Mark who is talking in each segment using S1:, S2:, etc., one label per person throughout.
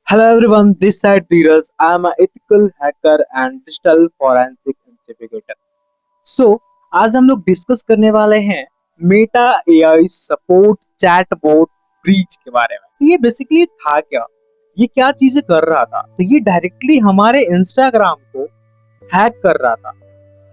S1: Hello everyone, this side Dheeraj. I am an ethical hacker and digital forensic investigator. So, आज हम लोग discuss करने वाले हैं Meta AI support chatbot breach के बारे में। तो ये बेसिकली था क्या? ये क्या चीजें कर रहा था? तो ये डायरेक्टली हमारे इंस्टाग्राम को हैक कर रहा था।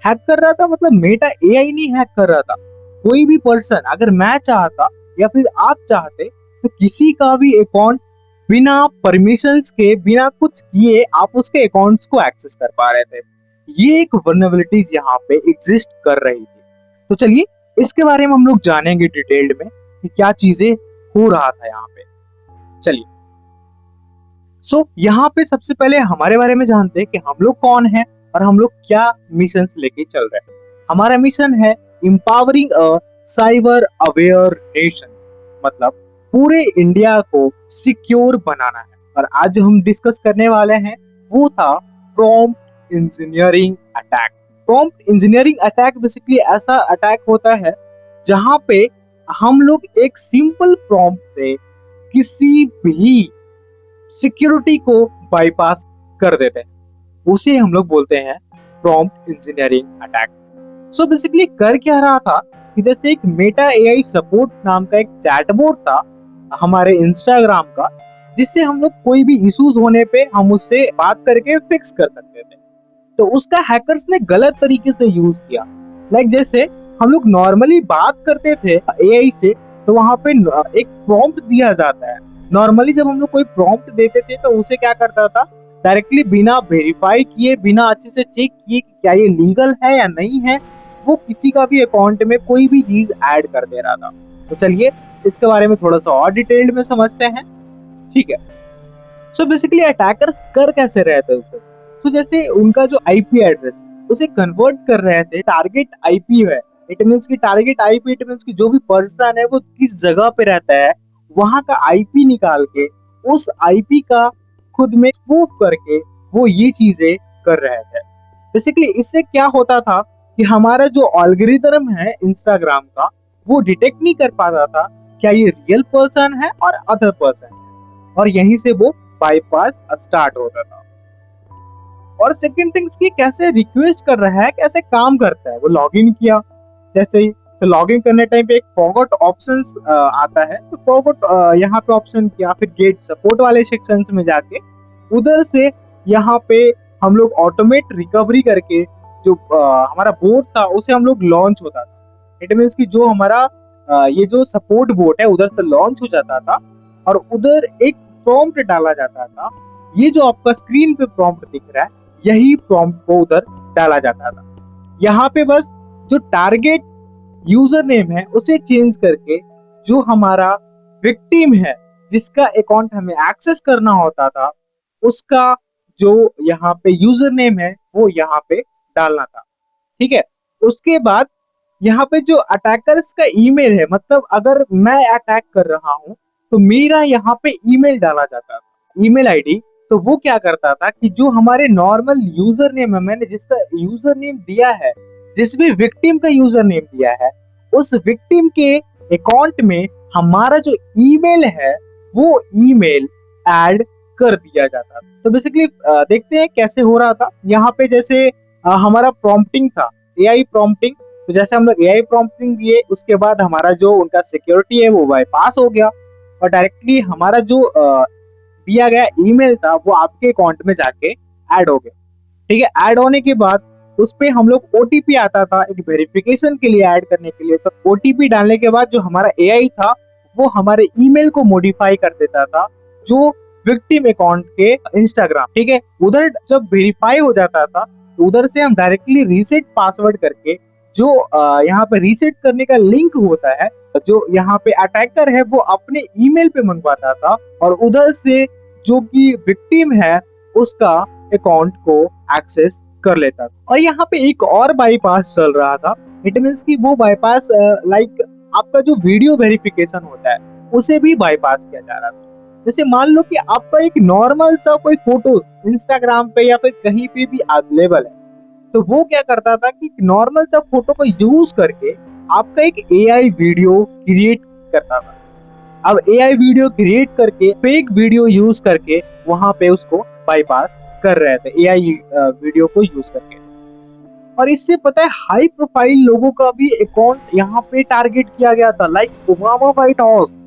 S1: हैक कर रहा था मतलब मेटा एआई नहीं हैक कर रहा था। कोई भी पर्सन, अगर मैं चाहता या फिर आप चाहते, तो किसी का भी अकाउंट बिना परमिशंस के, बिना कुछ किए आप उसके अकाउंट्स को एक्सेस कर पा रहे थे। ये एक वल्नरेबिलिटीज यहाँ पे एग्जिस्ट कर रही थी। तो चलिए इसके बारे में हम लोग जानेंगे डिटेल्ड में कि क्या चीजें हो रहा था यहाँ पे। चलिए यहाँ पे सबसे पहले हमारे बारे में जानते हैं कि हम लोग कौन हैं और हम लोग क्या मिशन लेके चल रहे हैं। हमारा मिशन है empowering a cyber aware Nations, मतलब पूरे इंडिया को सिक्योर बनाना है। और आज जो हम डिस्कस करने वाले हैं वो था prompt engineering attack. Prompt engineering attack basically ऐसा अटैक होता है जहां पे हम लोग एक सिंपल प्रॉम्प्ट से किसी भी सिक्योरिटी को बाईपास कर देते हैं, उसे हम लोग बोलते हैं prompt engineering attack. So basically कर क्या रहा था कि जैसे एक मेटा एआई सपोर्ट नाम का एक चैटबॉट था हमारे इंस्टाग्राम का, जिससे हम लोग कोई भी इश्यूज होने पे हम उससे बात करके फिक्स कर सकते थे। तो उसका हैकर्स ने गलत तरीके से यूज किया। लाइक जैसे हम लोग नॉर्मली बात करते थे एआई से, तो वहां पे एक प्रॉम्प्ट दिया जाता है। नॉर्मली जब हम लोग कोई प्रॉम्प्ट देते थे तो उसे क्या करता था, डायरेक्टली बिना वेरीफाई किए, बिना अच्छे से चेक किए कि क्या ये लीगल है या नहीं है, वो किसी का भी अकाउंट में कोई भी चीज ऐड कर दे रहा था। तो चलिए इसके बारे में थोड़ा सा और डिटेल्ड में समझते हैं। ठीक है, सो बेसिकली अटैकर्स कर कैसे रहे थे उसे। तो जैसे उनका जो आईपी एड्रेस, उसे कन्वर्ट कर रहे थे। टारगेट आईपी है, इट मींस की टारगेट आईपी, इट मींस की जो भी पर्सन है वो किस जगह पे रहता है, वहां का आईपी निकाल के उस आईपी का खुद में स्पूफ करके वो ये चीजें कर रहे थे। बेसिकली इससे क्या होता था कि हमारा जो एल्गोरिथम है इंस्टाग्राम का, वो डिटेक्ट नहीं कर पाता था क्या ये रियल पर्सन है और अदर पर्सन है, और यहीं से वो बाईपास स्टार्ट होता था। और सेकंड थिंग्स की कैसे रिक्वेस्ट कर रहा है, कैसे काम करता है। वो लॉगिन किया, जैसे ही तो लॉगिन करने टाइम पे एक फॉरगॉट ऑप्शंस आता है, तो फॉरगॉट यहाँ पे ऑप्शन किया, फिर गेट सपोर्ट वाले सेक्शंस में जाके उधर से यहाँ पे हम लोग ऑटोमेट रिकवरी करके जो हमारा बोट था उसे हम लोग लॉन्च होता था। इट मीन्स कि जो हमारा ये जो सपोर्ट बोट है उधर से लॉन्च हो जाता था और उधर एक प्रॉम्प्ट डाला जाता था। ये जो आपका स्क्रीन पे प्रॉम्प्ट दिख रहा है, यही प्रॉम्प्ट को उधर डाला जाता था। यहाँ पे बस जो टारगेट यूजर नेम है उसे चेंज करके जो हमारा विक्टिम है, जिसका अकाउंट हमें एक्सेस करना होता था, उसका जो यहाँ पे यूजर नेम है वो यहाँ पे डालना था। ठीक है, उसके बाद यहाँ पे जो अटैकर्स का ईमेल है, मतलब अगर मैं अटैक कर रहा हूँ तो मेरा यहाँ पे ईमेल डाला जाता था, ईमेल आईडी। तो वो क्या करता था कि जो हमारे नॉर्मल यूजर नेम है, मैंने जिसका यूजर नेम दिया है, जिस भी विक्टिम का यूजर नेम दिया है, उस विक्टिम के अकाउंट में हमारा जो ईमेल है वो ईमेल ऐड कर दिया जाता था। तो बेसिकली देखते हैं कैसे हो रहा था। यहाँ पे जैसे हमारा प्रॉम्प्टिंग था, एआई प्रॉम्प्टिंग। तो जैसे हम लोग एआई प्रॉम्प्टिंग दिए, उसके बाद हमारा जो उनका सिक्योरिटी है वो बाईपास हो गया और डायरेक्टली हमारा जो दिया गया ईमेल था वो आपके अकाउंट में जाके ऐड हो गया। ठीक है, ऐड होने के बाद उस पे हम लोग ओटीपी आता था एक वेरिफिकेशन के लिए, ऐड करने के लिए। तो ओटीपी डालने के बाद जो हमारा एआई था वो हमारे ईमेल को मॉडिफाई कर देता था जो विक्टिम अकाउंट के इंस्टाग्राम। ठीक है, उधर जब वेरीफाई हो जाता था तो उधर से हम डायरेक्टली रीसेट पासवर्ड करके, जो यहाँ पे रीसेट करने का लिंक होता है, जो यहाँ पे अटैकर है वो अपने ईमेल पे मंगवाता था और उधर से जो कि विक्टिम है उसका अकाउंट को एक्सेस कर लेता था। और यहाँ पे एक और बाईपास चल रहा था। इट मींस कि वो बाईपास लाइक आपका जो वीडियो वेरिफिकेशन होता है उसे भी बाईपास किया जा रहा था। जैसे मान लो कि आपका एक नॉर्मल सा कोई फोटोज इंस्टाग्राम पे या फिर कहीं पे भी अवेलेबल है, तो वो क्या करता था कि नॉर्मल सा फोटो को यूज करके आपका एक एआई वीडियो क्रिएट करता था। अब एआई वीडियो क्रिएट करके फेक वीडियो यूज करके वहां पे उसको बाईपास कर रहे थे एआई वीडियो को यूज करके। और इससे पता है हाई प्रोफाइल लोगों का भी अकाउंट यहाँ पे टारगेट किया गया था, लाइक ओबामा व्हाइट हाउस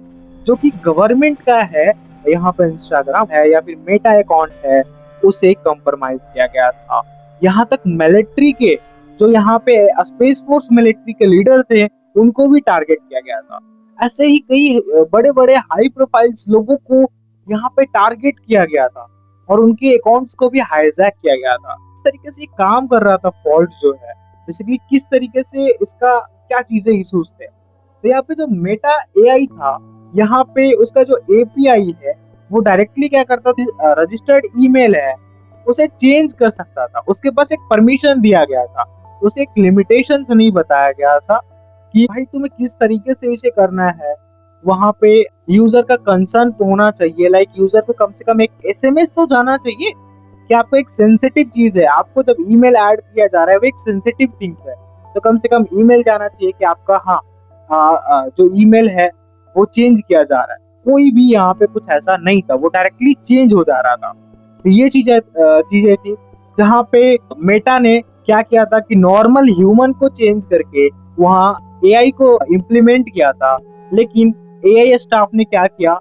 S1: जो कि गवर्नमेंट का है, यहाँ पे इंस्टाग्राम है या फिर मेटा अकाउंट है, उसे कंप्रोमाइज किया गया था। यहाँ तक मिलिट्री के जो यहाँ पे स्पेस फोर्स मिलिट्री के लीडर थे उनको भी टारगेट किया गया था। ऐसे ही कई बड़े बड़े हाई प्रोफाइल्स लोगों को यहाँ पे टारगेट किया गया था और उनके अकाउंट्स को भी हाईजैक किया गया था। इस तरीके से काम कर रहा था फॉल्ट जो है, बेसिकली किस तरीके से इसका क्या चीजें इश्यूज थे। तो यहाँ पे जो मेटा एआई था, यहाँ पे उसका जो एपीआई है वो डायरेक्टली क्या करता था, रजिस्टर्ड ईमेल है उसे चेंज कर सकता था, उसके पास एक परमिशन दिया गया था, उसे एक लिमिटेशंस नहीं बताया गया था कि भाई तुम्हें किस तरीके से इसे करना है। वहां पे यूजर का कंसर्न होना चाहिए, लाइक यूजर को कम से कम एक एसएमएस तो जाना चाहिए कि आपको एक सेंसिटिव चीज है, आपको जब ईमेल ऐड किया जा रहा है वो एक सेंसिटिव थिंग्स है, तो कम से कम ईमेल जाना चाहिए कि आपका जो ईमेल है वो चेंज किया जा रहा है। कोई भी यहाँ पे कुछ ऐसा नहीं था, वो डायरेक्टली चेंज हो जा रहा था। तो ये चीजें थी जहाँ पे मेटा ने क्या किया था कि नॉर्मल ह्यूमन को चेंज करके वहाँ एआई को इम्प्लीमेंट किया था। लेकिन एआई स्टाफ ने क्या किया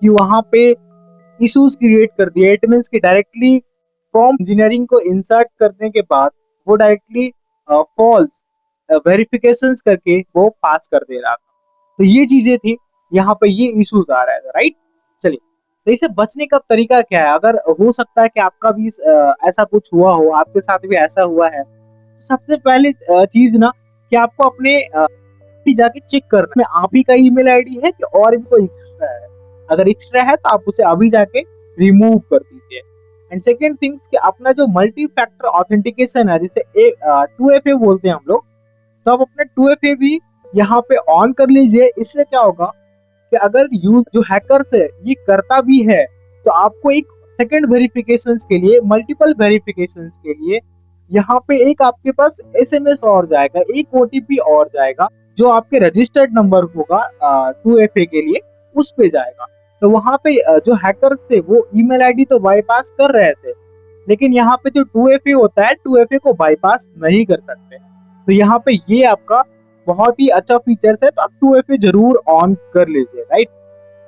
S1: कि वहाँ पे इश्यूज क्रिएट कर दिए। इट मींस कि डायरेक्टली प्रॉम्प्ट इंजीनियरिंग को इंसर्ट करने के बाद वो डायरेक्टली फॉल्स वेरिफिकेशंस करके वो पास कर दे रहा था। तो ये चीजें थी, यहाँ पे ये इश्यूज आ रहा है, राइट। चलिए, तो इसे बचने का तरीका क्या है? अगर हो सकता है कि आपका भी ऐसा कुछ हुआ हो, आपके साथ भी ऐसा हुआ है, तो सबसे पहले चीज ना कि आपको अपने जाके चेक करना है आप ही का ईमेल आईडी है कि और भी कोई एक्स्ट्रा है। अगर एक्स्ट्रा है तो आप उसे अभी जाके रिमूव कर दीजिए। एंड सेकेंड थिंग्स कि अपना जो मल्टी फैक्टर ऑथेंटिकेशन है, जिसे 2FA बोलते हैं हम लोग, तो आप अपना 2FA भी यहाँ पे ऑन कर लीजिए। इससे क्या होगा कि अगर जो हैकर्स है ये करता भी है तो आपको एक सेकंड वेरिफिकेशन के लिए, मल्टीपल वेरिफिकेशन के लिए यहाँ पे एक आपके पास एसएमएस और जाएगा, एक ओटीपी और जाएगा जो आपके रजिस्टर्ड नंबर होगा 2FA के लिए, उस पे जाएगा। तो वहां पे जो हैकर्स थे वो ईमेल आईडी तो बाईपास कर रहे थे, लेकिन यहाँ पे जो 2FA होता है 2FA को बाईपास नहीं कर सकते। तो यहाँ पे ये आपका बहुत ही अच्छा फीचर्स है, तो आप 2FA जरूर ऑन कर लीजिए, राइट।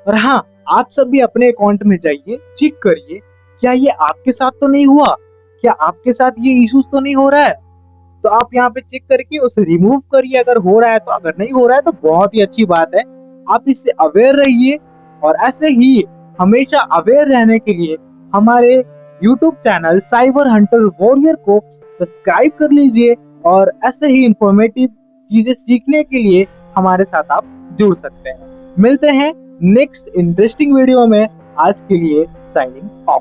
S1: और हाँ, आप सब भी अपने अकाउंट में जाइए, चेक करिए क्या ये आपके साथ तो नहीं हुआ, क्या आपके साथ ये इश्यूज तो नहीं हो रहा है। तो आप यहाँ पे चेक करके उसे रिमूव करिए अगर हो रहा है तो, अगर नहीं हो रहा है तो बहुत ही अच्छी बात है, आप इससे अवेयर रहिए। और ऐसे ही हमेशा अवेयर रहने के लिए हमारे YouTube channel cyber Hunter warrior को सब्सक्राइब कर लीजिए और ऐसे ही इंफॉर्मेटिव चीजें सीखने के लिए हमारे साथ आप जुड़ सकते हैं। मिलते हैं नेक्स्ट इंटरेस्टिंग वीडियो में। आज के लिए साइनिंग ऑफ।